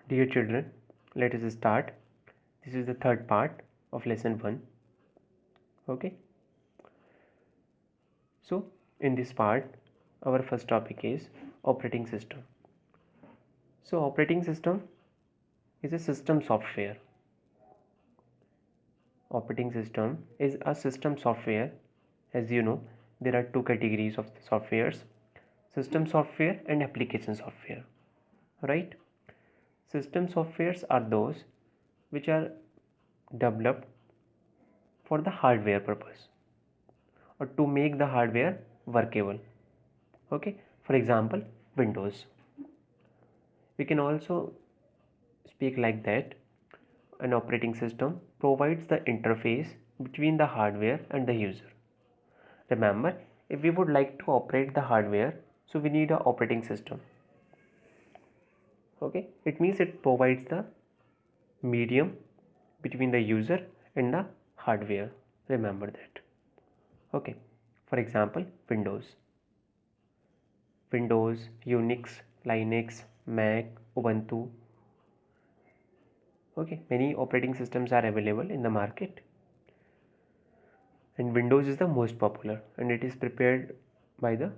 Dear children, let us start. This is the third part of lesson 1. Okay. So, in this part, our first topic is operating system. So, operating system is a system software. Operating system is a system software. As you know, there are two categories of softwares: system software and application software. Right? System softwares are those which are developed for the hardware purpose or to make the hardware workable. Okay, for example, Windows. We can also speak like that: an operating system provides the interface between the hardware and the user. Remember, if we would like to operate the hardware, so we need an operating system. Okay, it means it provides the medium between the user and the hardware. Remember that. Okay, for example, Windows, Unix, Linux, Mac, Ubuntu. Okay, many operating systems are available in the market, and Windows is the most popular, and it is prepared by the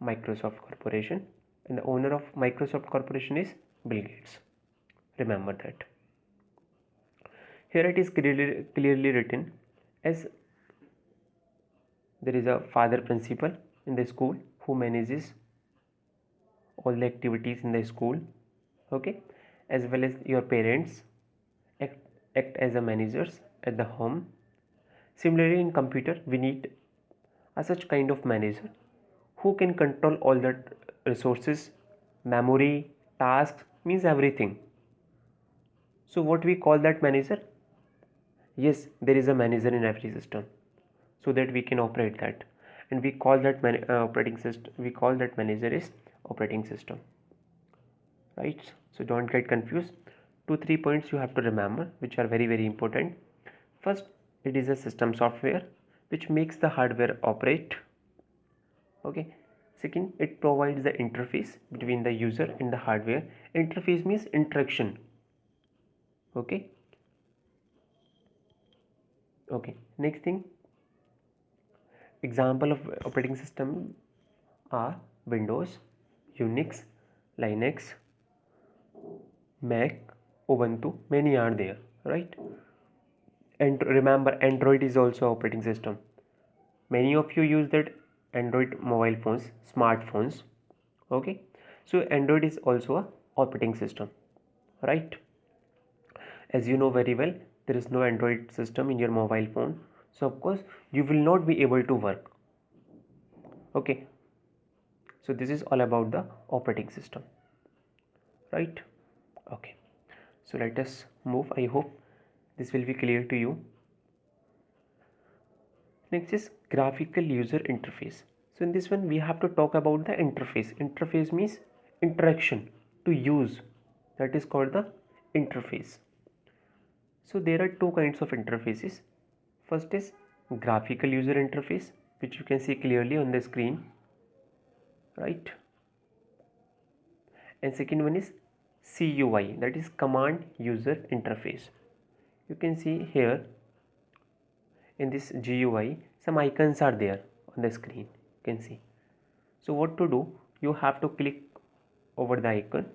Microsoft Corporation, and the owner of Microsoft Corporation is Bill Gates. Remember that. Here it is clearly written as there is a father principal in the school who manages all the activities in the school. Okay, as well as your parents act, act as a managers at the home. Similarly, in computer, we need a such kind of manager who can control all the resources, memory, tasks, means everything. So what we call that manager? Yes, there is a manager in every system, so that we can operate that, and we call that operating system. We call that manager is operating system, right? So don't get confused. 2-3 points you have to remember, which are very important. First, it is a system software which makes the hardware operate. Okay. Second, it provides the interface between the user and the hardware. Interface means interaction. Okay. Okay, next thing, example of operating system are Windows, Unix, Linux, Mac, Ubuntu. Many are there, right? And remember, Android is also operating system. Many of you use that Android mobile phones, smartphones. Okay, so Android is also a operating system, right? As you know very well, there is no Android system in your mobile phone, so of course you will not be able to work. Okay, so this is all about the operating system, right? Okay, so let us move. I hope this will be clear to you. Next is graphical user interface. So in this one we have to talk about the interface. Interface means interaction to use, that is called the interface. So there are two kinds of interfaces. First is graphical user interface, which you can see clearly on the screen, right? And second one is CUI, that is command user interface. You can see here in this GUI some icons are there on the screen, you can see. So what to do, you have to click over the icon,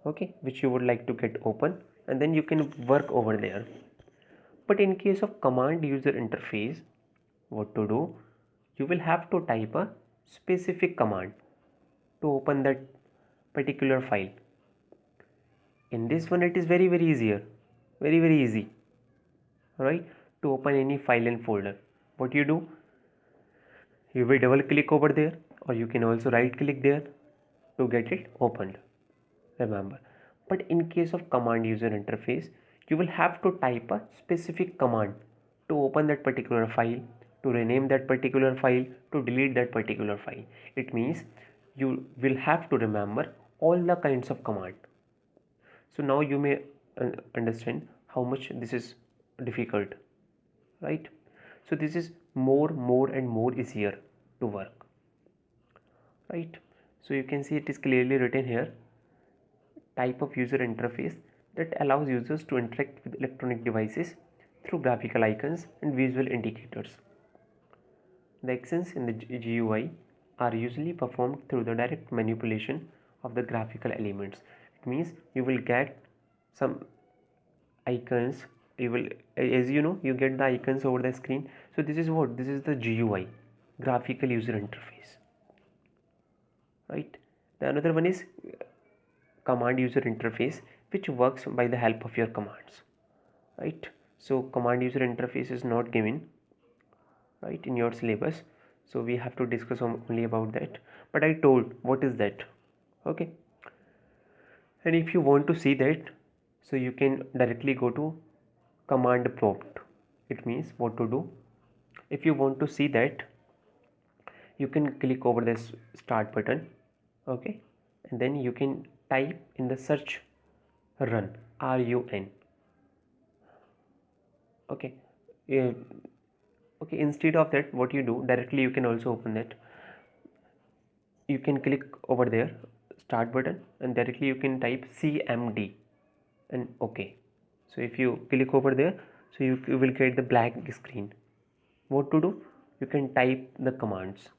okay, which you would like to get open, and then you can work over there. But in case of command user interface, what to do, you will have to type a specific command to open that particular file. In this one it is very easier, very easy, right, to open any file and folder. What you do, you will double click over there, or you can also right click there to get it opened. Remember, but in case of command user interface, you will have to type a specific command to open that particular file, to rename that particular file, to delete that particular file. It means you will have to remember all the kinds of command. So now you may understand how much this is difficult, right? So this is more and more easier to work, right? So you can see it is clearly written here. type of user interface that allows users to interact with electronic devices through graphical icons and visual indicators. The actions in the GUI are usually performed through the direct manipulation of the graphical elements. It means you will get some icons, you will, as you know, you get the icons over the screen. So this is what, this is the GUI, graphical user interface, right? The another one is command user interface, which works by the help of your commands, right? So command user interface is not given, right, in your syllabus, so we have to discuss only about that, but I told what is that. Okay, and if you want to see that, so you can directly go to command prompt. It means what to do. If you want to see that, you can click over this start button. Okay, and then you can type in the search run, RUN. Okay, yeah. Okay, instead of that, what you do directly, you can also open that. You can click over there start button, and directly you can type CMD and OK. So if you click over there, so you will get the blank screen. What to do? You can type the commands.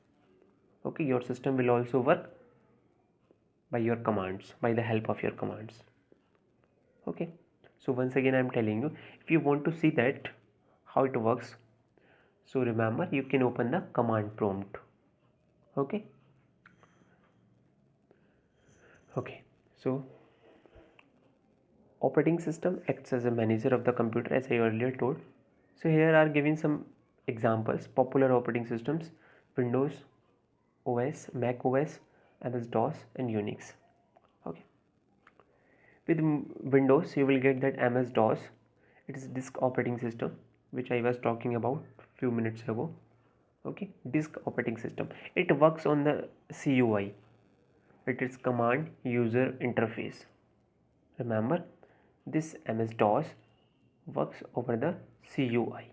Okay, your system will also work by your commands, by the help of your commands. Okay, so once again I am telling you, if you want to see that how it works, so remember, you can open the command prompt. Okay, so operating system acts as a manager of the computer, as I earlier told. So here are given some examples: popular operating systems: Windows OS, Mac OS, MS-DOS, and Unix. Okay, with Windows you will get that MS-DOS. It is disk operating system, which I was talking about few minutes ago. Okay, disk operating system, it works on the CUI. It is command user interface. Remember, this MS-DOS works over the CUI,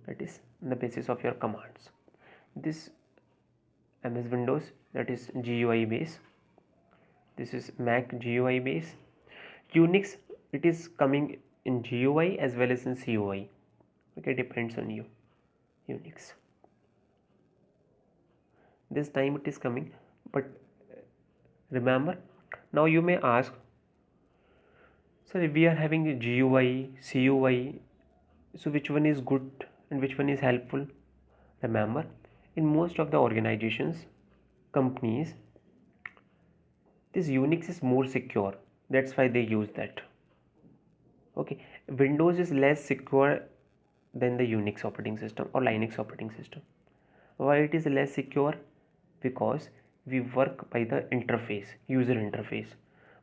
that is the basis of your commands. This MS Windows, that is GUI base. This is Mac GUI base. Unix, it is coming in GUI as well as in CUI. Okay, depends on you. Unix, this time it is coming, but remember, now you may ask, sir, we are having a GUI, CUI, so which one is good and which one is helpful? Remember, in most of the organizations, companies, this Unix is more secure. That's why they use that. Okay, Windows is less secure than the Unix operating system or Linux operating system. Why it is less secure? Because we work by the interface, user interface.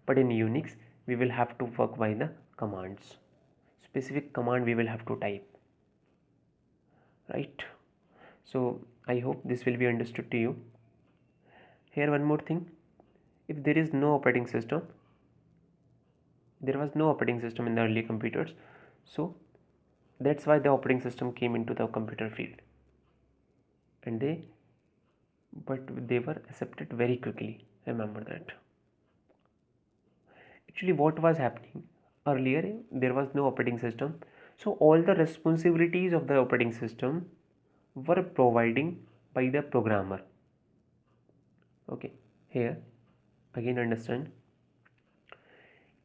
But in Unix, we will have to work by the commands. Specific command we will have to type. Right? So I hope this will be understood to you. Here one more thing. If there is no operating system, there was no operating system in the early computers. So that's why the operating system came into the computer field. And they were accepted very quickly. Remember that. Actually, what was happening earlier, there was no operating system, so all the responsibilities of the operating system were providing by the programmer. Okay, here again understand,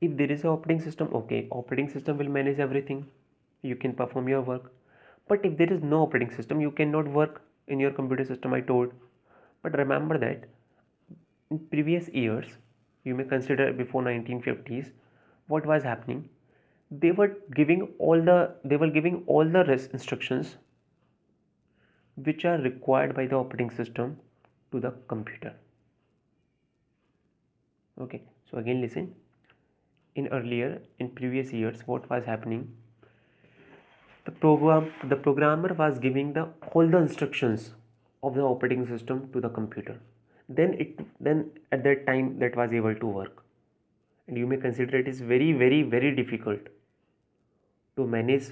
if there is an operating system, okay, operating system will manage everything, you can perform your work. But if there is no operating system, you cannot work in your computer system, I told. But remember that in previous years, you may consider before 1950s, what was happening, they were giving all the instructions which are required by the operating system to the computer. Okay, so again listen, in previous years, what was happening, the programmer was giving all the instructions of the operating system to the computer. Then at that time that was able to work. And you may consider it is very, very, very difficult to manage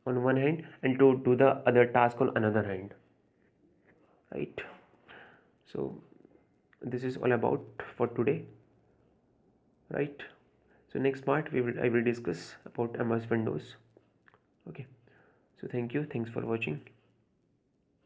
on one hand and to do the other task on another hand, right? So this is all about for today, right? So next part I will discuss about MS Windows. Okay, so thank you, thanks for watching.